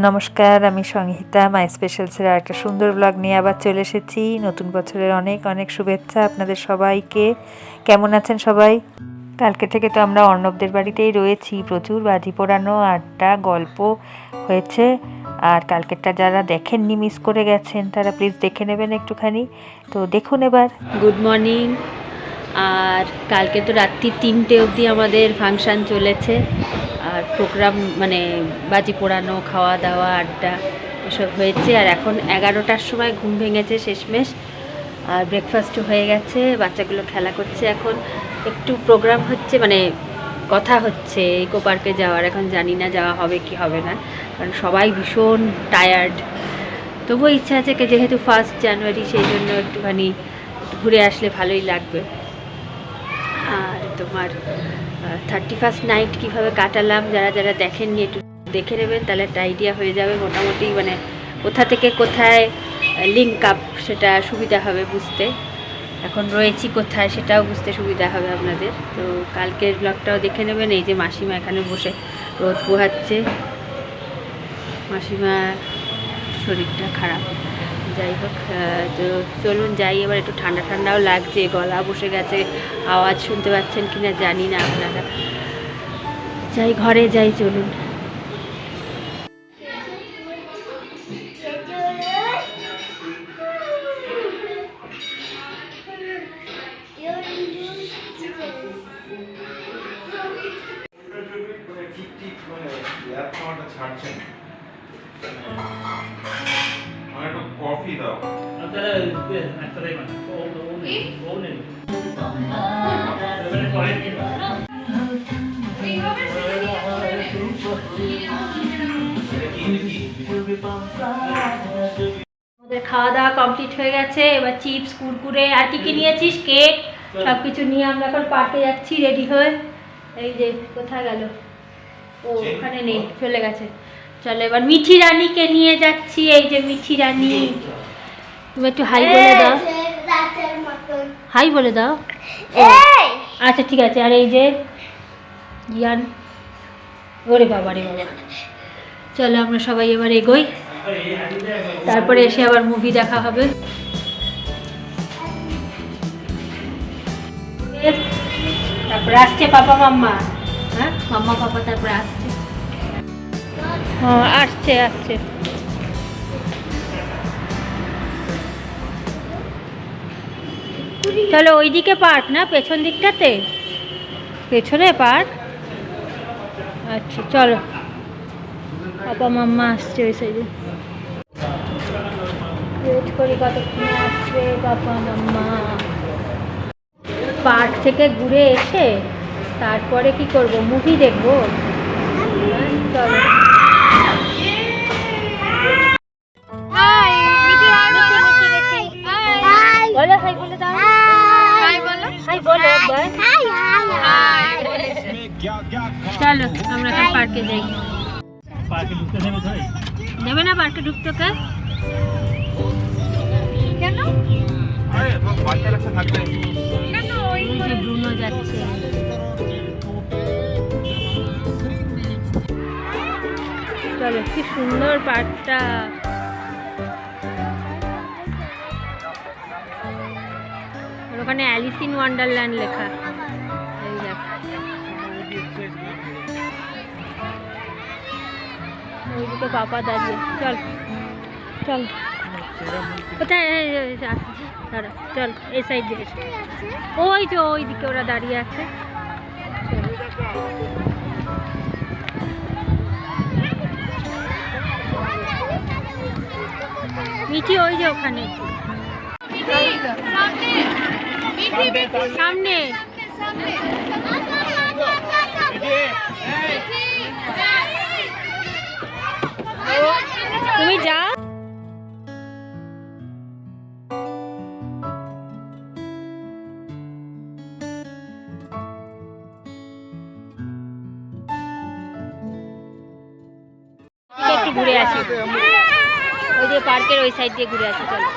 নমস্কার, আমি সংহিতা মাই স্পেশালসের একটা সুন্দর ব্লগ নিয়ে আবার চলে এসেছি। নতুন বছরের অনেক অনেক শুভেচ্ছা আপনাদের সবাইকে। কেমন আছেন সবাই? কালকে থেকে তো আমরা অর্ণবদের বাড়িতেই রয়েছি। প্রচুর বাজি পোড়ানো, আড্ডা, গল্প হয়েছে। আর কালকেরটা যারা দেখেননি, মিস করে গেছেন, তারা প্লিজ দেখে নেবেন একটুখানি। তো দেখুন এবার। Good morning. আর কালকে তো রাত্রি 3টে অবধি আমাদের ফাংশান চলেছে। আর প্রোগ্রাম মানে বাজি পোড়ানো, খাওয়া দাওয়া, আড্ডা এসব হয়েছে। আর এখন 11টার সময় ঘুম ভেঙেছে শেষমেশ। আর ব্রেকফাস্টও হয়ে গেছে, বাচ্চাগুলো খেলা করছে। এখন একটু প্রোগ্রাম হচ্ছে, মানে কথা হচ্ছে ইকো পার্কে যাওয়ার। এখন জানি না যাওয়া হবে কি হবে না, কারণ সবাই ভীষণ টায়ার্ড। তবুও ইচ্ছা আছে যেহেতু 1 জানুয়ারি, সেই জন্য একটুখানি ঘুরে আসলে ভালোই লাগবে। আর তোমার 31st নাইট কীভাবে কাটালাম, যারা যারা দেখেননি একটু দেখে নেবেন, তাহলে একটা আইডিয়া হয়ে যাবে মোটামুটি, মানে কোথা থেকে কোথায় লিঙ্ক আপ সেটা সুবিধা হবে বুঝতে। এখন রয়েছি কোথায় সেটাও বুঝতে সুবিধা হবে আপনাদের। তো কালকের ব্লগটাও দেখে নেবেন। এই যে মাসিমা এখানে বসে রোদ পোহাচ্ছে। মাসিমা শরীরটা খারাপ, যাই হোক। তো চলুন যাই এবার। একটু ঠান্ডা ঠান্ডাও লাগছে, গলা বসে গেছে। আওয়াজ শুনতে পাচ্ছেন কিনা জানি না আপনারা। যাই ঘরে যাই, চলুন। কফি দাও। আমাদের খাওয়া দাওয়া কমপ্লিট হয়ে গেছে। এবার চিপস, কুরকুরে আর কি কি নিয়েছিস, কেক, সব কিছু নিয়ে আমরা এখন পার্কে যাচ্ছি রেডি হয়ে। এই যে কোথায় গেল, ও ওখানে নেই, চলে গেছে। চলো এবার মিঠি রানীকে নিয়ে যাচ্ছি। এই যে মিঠি রানী, তুমি একটু হাই বলে দাও। হাই বলে দাও। আচ্ছা ঠিক আছে। আর এই যে ইয়ান, ওরে বাবা রে বাবা। চলো আমরা সবাই এবার এগোই, তারপরে এসে আবার মুভি দেখা হবে। তারপরে আসছে পাপা মাম্মা। হ্যাঁ, মাম্মা পাপা তারপরে আসছে। হ্যাঁ আসছে আসছে। চলো ওইদিকে পার্ক না, পেছন দিকটাতে, পেছনে পার্ক। আচ্ছা চলো, পাপা মাম্মা আসছে ওই সাইডে। ওয়েট করি কতক্ষণে আসবে পাপা মাম্মা। পার্ক থেকে ঘুরে এসে তারপরে কি করব, মুভি দেখবো। চলো। বলো হাই বলে দাও। হাই বলো একবার। চলো আমরা এখন পার্কে যাই। পার্কে ঢুকতে দেবে না পার্কে ঢুকতে? কেন? আরে তো বাচ্চা কাছে থাকবে কেন? ওই যে ব্রুনো যাচ্ছে। চলো, কি সুন্দর পার্কটা। ওখানে অ্যালিস ইন ওয়ান্ডারল্যান্ড লেখা। এই দেখ, ওইদিকে পাপা দাঁড়িয়ে। চল চল, কোথায় দাঁড়া, চল এই সাইড দিয়ে। ওই যে ওইদিকে ওরা দাঁড়িয়ে আছে। মিঠি ওই যে ওখানে সামনে। তুমি যাও। একটু ঘুরে আসি, ওই যে পার্কের ওই সাইড দিয়ে ঘুরে আসি। চলো।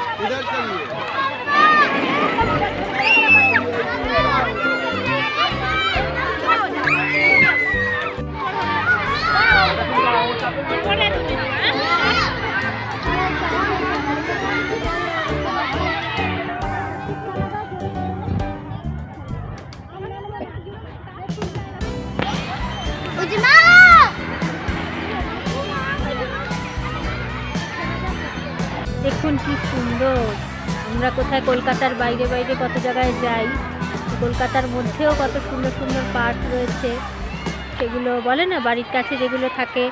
দেখুন কি সুন্দর। আমরা কোথায় কলকাতার বাইরে বাইরে কত জায়গায় যাই, কলকাতার মধ্যেও কত সুন্দর সুন্দর পার্ক রয়েছে। সেগুলো বলে না বাড়ির কাছে যেগুলো থাকে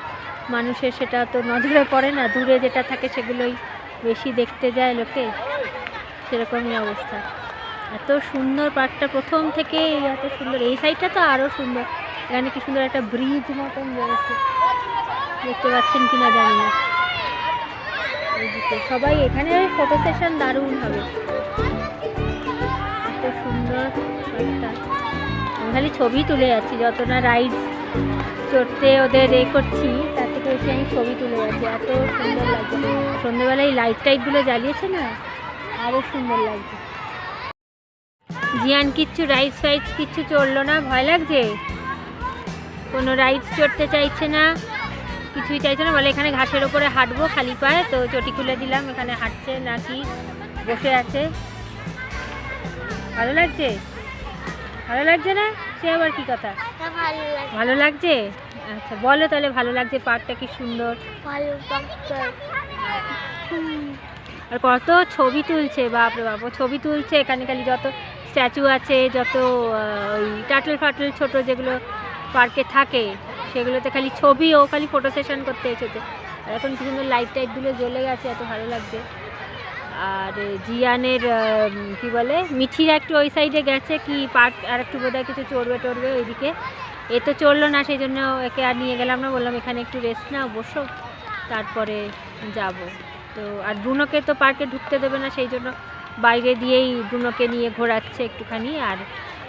মানুষের সেটা তো নজরে পড়ে না, দূরে যেটা থাকে সেগুলোই বেশি দেখতে যায় লোকে, সেরকমই অবস্থা। এত সুন্দর পার্কটা প্রথম থেকে এত সুন্দর। এই সাইডটা তো আরও সুন্দর, এখানে কি সুন্দর একটা ব্রিজ মতন রয়েছে, দেখতে পাচ্ছেন কিনা জানি না। এইদিকে সবাই এখানে ফটো সেশন দারুণ হবে, এত সুন্দর পার্কটা। আমি খালি ছবি তুলে যাচ্ছি, যত না রাইড চড়তে ওদের করছি তার থেকে বেশি আমি ছবি তুলে যাচ্ছি, এত সুন্দর লাগছে। সন্ধ্যেবেলায় এই লাইট টাইটগুলো জ্বালিয়েছে না, আরও সুন্দর লাগছে। জিয়ান কিচ্ছু রাইডস ফাইডস কিচ্ছু চড়লো না, ভয় লাগছে, কোনো রাইডস চড়তে চাইছে না, কিছুই চাইছে না। বলে এখানে ঘাসের ওপরে হাঁটবো খালি পায়ে, তো চটি খুলে দিলাম, এখানে হাঁটছে নাকি বসে আছে। ভালো লাগছে? ভালো লাগছে না? সে আবার কি কথা, ভালো লাগছে? আচ্ছা বলো তাহলে ভালো লাগছে, পার্কটা কি সুন্দর। আর কত ছবি তুলছে, বাপরে বাপ, ছবি তুলছে এখানে। খালি যত স্ট্যাচু আছে, যত ওই টাটল ফাটল ছোট যেগুলো পার্কে থাকে সেগুলোতে খালি ছবি, ও খালি ফটো সেশন করতে এসেছে। আর এখন কি সুন্দর লাইট টাইটগুলো জ্বলে গেছে, এত ভালো লাগছে। আর জিয়ানের কি বলে মিঠির একটু ওই সাইডে গেছে কি পার্ক, আর একটু বোধহয় কিছু চড়বে টড়বে ওইদিকে। এ তো চড়লো না, সেই জন্য একে আর নিয়ে গেলাম না, বললাম এখানে একটু রেস্ট নাও, বসো, তারপরে যাব। তো আর ব্রুনোকে তো পার্কে ঢুকতে দেবে না, সেই জন্য বাইরে দিয়েই ব্রুনোকে নিয়ে ঘোরাচ্ছে একটুখানি। আর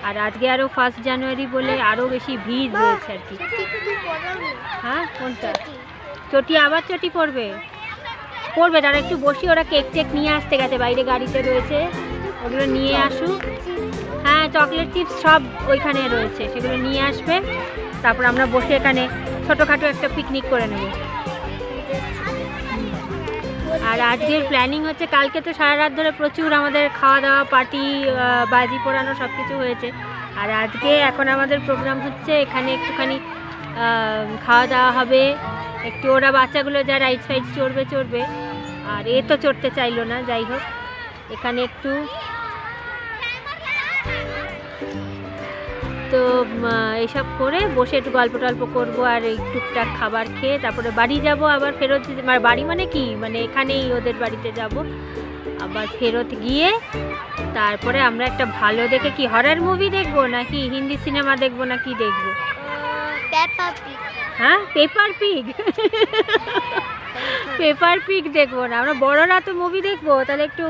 আর আজকে আরও 1 জানুয়ারি বলে আরও বেশি ভিড় রয়েছে আর কি। হ্যাঁ কোনটা চটি? আবার চটি পড়বে? পড়বে, তারা একটু বসি, ওরা কেক টেক নিয়ে আসতে গেছে, বাইরে গাড়িতে রয়েছে, ওগুলো নিয়ে আসুক। হ্যাঁ চকলেট চিপস সব ওইখানে রয়েছে, সেগুলো নিয়ে আসবে, তারপর আমরা বসে এখানে ছোটোখাটো একটা পিকনিক করে নেব। আর আজকের প্ল্যানিং হচ্ছে, কালকে তো সারা রাত ধরে প্রচুর আমাদের খাওয়া দাওয়া, পার্টি, বাজি পোড়ানো সব কিছু হয়েছে। আর আজকে এখন আমাদের প্রোগ্রাম হচ্ছে এখানে একটুখানি খাওয়া দাওয়া হবে একটু। ওরা বাচ্চাগুলো যা রাইডস ফাইডস চড়বে, আর এ তো চড়তে চাইলো না, যাই হোক এখানে একটু তো এইসব করে বসে একটু গল্প টল্প করবো, আর এই টুকটাক খাবার খেয়ে তারপরে বাড়ি যাব। আবার ফেরত বাড়ি মানে কি, মানে এখানেই ওদের বাড়িতে যাব, আবার ফেরত গিয়ে তারপরে আমরা একটা ভালো দেখে কি হরর মুভি দেখবো, নাকি হিন্দি সিনেমা দেখবো, না কি দেখবো? হ্যাঁ পেপার পিগ। পেপার পিগ দেখবো না, আমরা বড়রা তো মুভি দেখবো, তাহলে একটু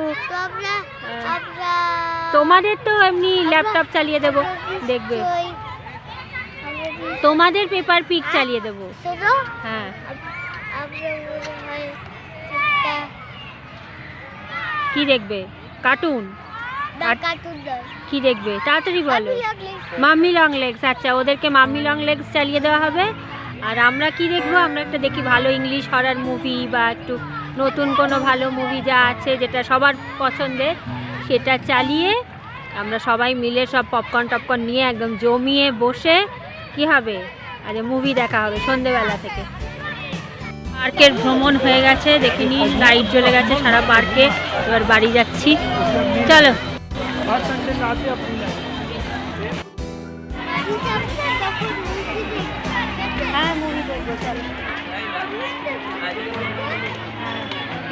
তোমাদের তো এমনি ল্যাপটপ চালিয়ে দেবো, দেখবে, তোমাদের পেপার পিগ চালিয়ে দেবো। হ্যাঁ কি দেখবে? কার্টুন? কি দেখবে তাড়াতাড়ি বলো। মাম্মি লং লেগস, আচ্ছা ওদেরকে মাম্মি লং লেগস চালিয়ে দেওয়া হবে। আর আমরা কি দেখবো? আমরা একটা দেখি ভালো ইংলিশ হরর মুভি, বা একটু নতুন কোনো ভালো মুভি যা আছে যেটা সবার পছন্দের, সেটা চালিয়ে আমরা সবাই মিলে সব পপকর্ন টপকর্ন নিয়ে একদম জমিয়ে বসে কি হবে, আরে মুভি দেখা হবে সন্ধেবেলা থেকে। পার্কের ভ্রমণ হয়ে গেছে, দেখিনি লাইট জ্বলে গেছে সারা পার্কে, এবার বাড়ি যাচ্ছি, চলো। হ্যাঁ মুভি দেখবো, চলো।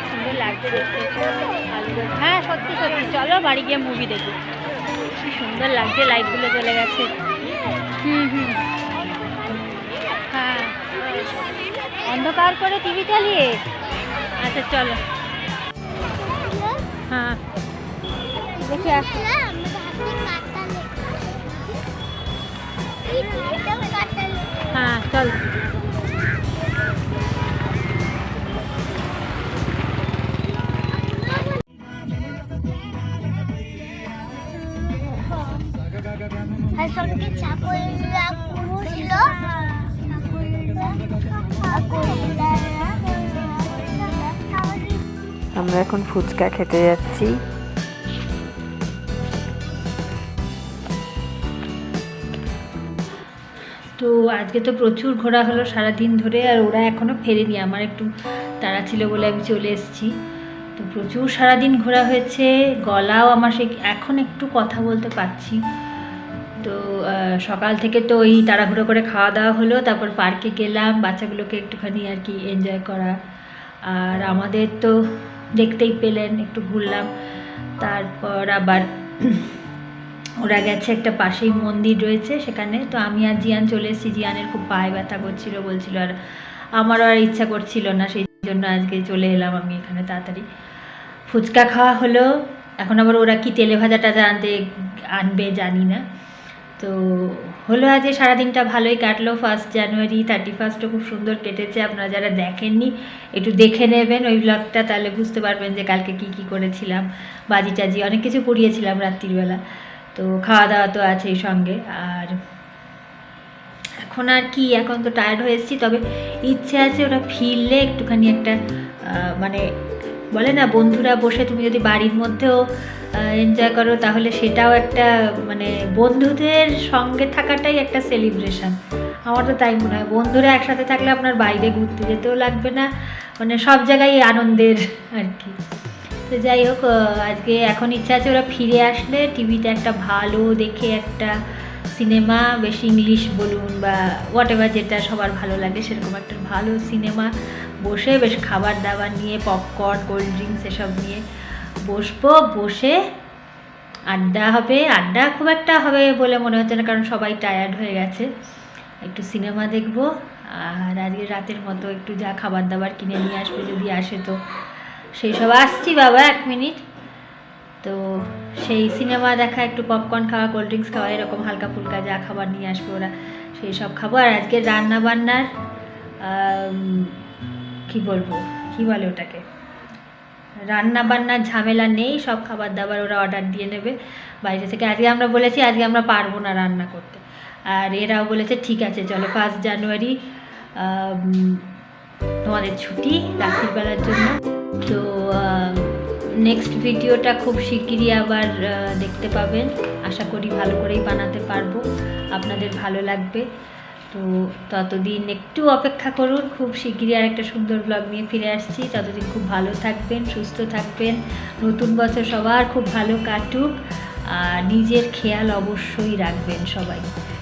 সুন্দর লাগছে দেখতে, হ্যাঁ সত্যি সত্যি, চলো বাড়ি গিয়ে মুভি দেখবো। কি সুন্দর লাগছে, লাইটগুলো জ্বলে গেছে। হ্যাঁ অন্ধকার করে টিভি চালিয়ে, আচ্ছা চলো। হ্যাঁ দেখে আস। হ্যাঁ চল। আমরা এখন ফুচকা খেতে যাচ্ছি। তো আজকে তো প্রচুর ঘোরা হলো সারাদিন ধরে, আর ওরা এখনও ফেরেনি, আমার একটু তাড়া ছিল বলে আমি চলে এসেছি। তো প্রচুর সারাদিন ঘোরা হয়েছে, গলাও আমার সেই এখন একটু কথা বলতে পারছি। তো সকাল থেকে তো ওই তাড়াহুড়ো করে খাওয়া দাওয়া হলো, তারপর পার্কে গেলাম বাচ্চাগুলোকে একটুখানি আর কি এনজয় করা। আর আমাদের তো দেখতেই পেলেন একটু ঘুরলাম, তারপর আবার ওরা গেছে একটা পাশেই মন্দির রয়েছে সেখানে। তো আমি আর জিয়ান চলে এসেছি, জিয়ানের খুব পায়ে ব্যথা করছিল বলছিল, আর আমারও আর ইচ্ছা করছিল না, সেই জন্য আজকে চলে এলাম আমি এখানে তাড়াতাড়ি। ফুচকা খাওয়া হলো, এখন আবার ওরা কি তেলে ভাজা টাজা আনবে জানি না। তো হলো আজকে সারাদিনটা ভালোই কাটলো। 1 জানুয়ারি 31ও খুব সুন্দর কেটেছে। আপনারা যারা দেখেননি একটু দেখে নেবেন ওই ব্লগটা, তাহলে বুঝতে পারবেন যে কালকে কি কি করেছিলাম। বাজি টাজি অনেক কিছু পুড়িয়েছিলাম রাত্রিবেলা। তো খাওয়া দাওয়া তো আছেই সঙ্গে। আর এখন আর কি, এখন তো টায়ার্ড হয়ে এসেছি, তবে ইচ্ছে আছে ওরা ফিরলে একটুখানি একটা মানে বলে না বন্ধুরা বসে তুমি যদি বাড়ির মধ্যেও এনজয় করো তাহলে সেটাও একটা মানে বন্ধুদের সঙ্গে থাকাটাই একটা সেলিব্রেশন। আমার তো তাই মনে হয়, বন্ধুরা একসাথে থাকলে আপনার বাইরে ঘুরতে যেতেও লাগবে না, মানে সব জায়গায় আনন্দের আর কি। তো যাই হোক, আজকে এখন ইচ্ছা আছে ওরা ফিরে আসলে টিভিতে একটা ভালো দেখে একটা সিনেমা, বেশি ইংলিশ বলুন বা হোয়াট এভার যেটা সবার ভালো লাগে সেরকম একটা ভালো সিনেমা বসে বেশ খাবার দাবার নিয়ে পপকর্ন কোল্ড ড্রিঙ্কস এসব নিয়ে বসবো, বসে আড্ডা হবে। আড্ডা খুব একটা হবে বলে মনে হচ্ছে না, কারণ সবাই টায়ার্ড হয়ে গেছে। একটু সিনেমা দেখবো, আর আজকে রাতের মতো একটু যা খাবার দাবার কিনে নিয়ে আসবে যদি আসে, তো সেই সব আসছি বাবা 1 মিনিট। তো সেই সিনেমা দেখা, একটু পপকর্ন খাওয়া, কোল্ড ড্রিঙ্কস খাওয়া, এরকম হালকা ফুলকা যা খাবার নিয়ে আসবে ওরা সেই সব খাবো। আর আজকে রান্না বান্নার কি বলবো, কি বলে ওটাকে, রান্না বান্নার ঝামেলা নেই, সব খাবার দাবার ওরা অর্ডার দিয়ে নেবে বাইরে থেকে। আজকে আমরা বলেছি আজকে আমরা পারবো না রান্না করতে, আর এরাও বলেছে ঠিক আছে চলো 1 জানুয়ারি তোমাদের ছুটি রাত্রিবেলার জন্য। তো নেক্সট ভিডিওটা খুব শিগগিরই আবার দেখতে পাবেন, আশা করি ভালো করেই বানাতে পারবো, আপনাদের ভালো লাগবে। তো ততদিন একটু অপেক্ষা করুন, খুব শিগগিরই আর একটা সুন্দর ব্লগ নিয়ে ফিরে আসছি। ততদিন খুব ভালো থাকবেন, সুস্থ থাকবেন, নতুন বছর সবার খুব ভালো কাটুক। আর নিজের খেয়াল অবশ্যই রাখবেন সবাই,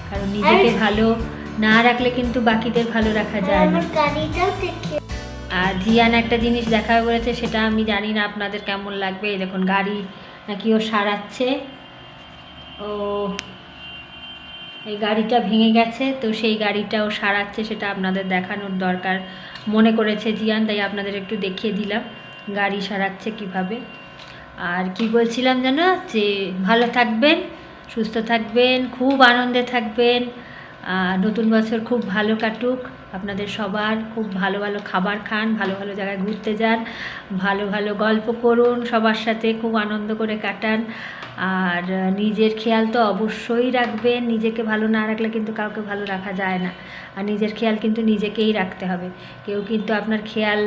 কারণ নিজেকে ভালো না রাখলে কিন্তু বাকিদের ভালো রাখা যায় না। আর জিয়ান একটা জিনিস দেখা বলেছে, সেটা আমি জানি না আপনাদের কেমন লাগবে। এই দেখুন গাড়ি নাকি ও সারাচ্ছে, ও এই গাড়িটা ভেঙে গেছে, তো সেই গাড়িটাও সারাচ্ছে, সেটা আপনাদের দেখানোর দরকার মনে করেছে জিয়ান, তাই আপনাদের একটু দেখিয়ে দিলাম গাড়ি সারাচ্ছে কিভাবে। আর কি বলছিলাম যেন, যে ভালো থাকবেন, সুস্থ থাকবেন, খুব আনন্দে থাকবেন, নতুন বছর খুব ভালো কাটুক আপনাদের সবার, খুব ভালো ভালো খাবার খান, ভালো ভালো জায়গায় ঘুরতে যান, ভালো ভালো গল্প করুন সবার সাথে, খুব আনন্দ করে কাটান। আর নিজের খেয়াল তো অবশ্যই রাখবেন, নিজেকে ভালো না রাখলে কিন্তু কাউকে ভালো রাখা যায় না। আর নিজের খেয়াল কিন্তু নিজেকেই রাখতে হবে, কেউ কিন্তু আপনার খেয়াল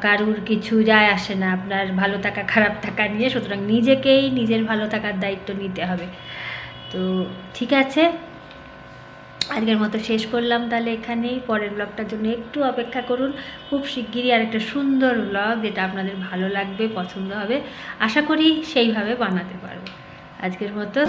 কারুর কিছু যায় আসে না আপনার ভালো থাকা খারাপ থাকা নিয়ে। সুতরাং নিজেকেই নিজের ভালো থাকার দায়িত্ব নিতে হবে। তো ঠিক আছে, আজকের মতো শেষ করলাম তাহলে এখানেই। পরের ব্লগটার জন্য একটু অপেক্ষা করুন, খুব শিগগিরই আর একটা সুন্দর ব্লগ যেটা আপনাদের ভালো লাগবে, পছন্দ হবে, আশা করি সেইভাবে বানাতে পারবো। আজকের মতো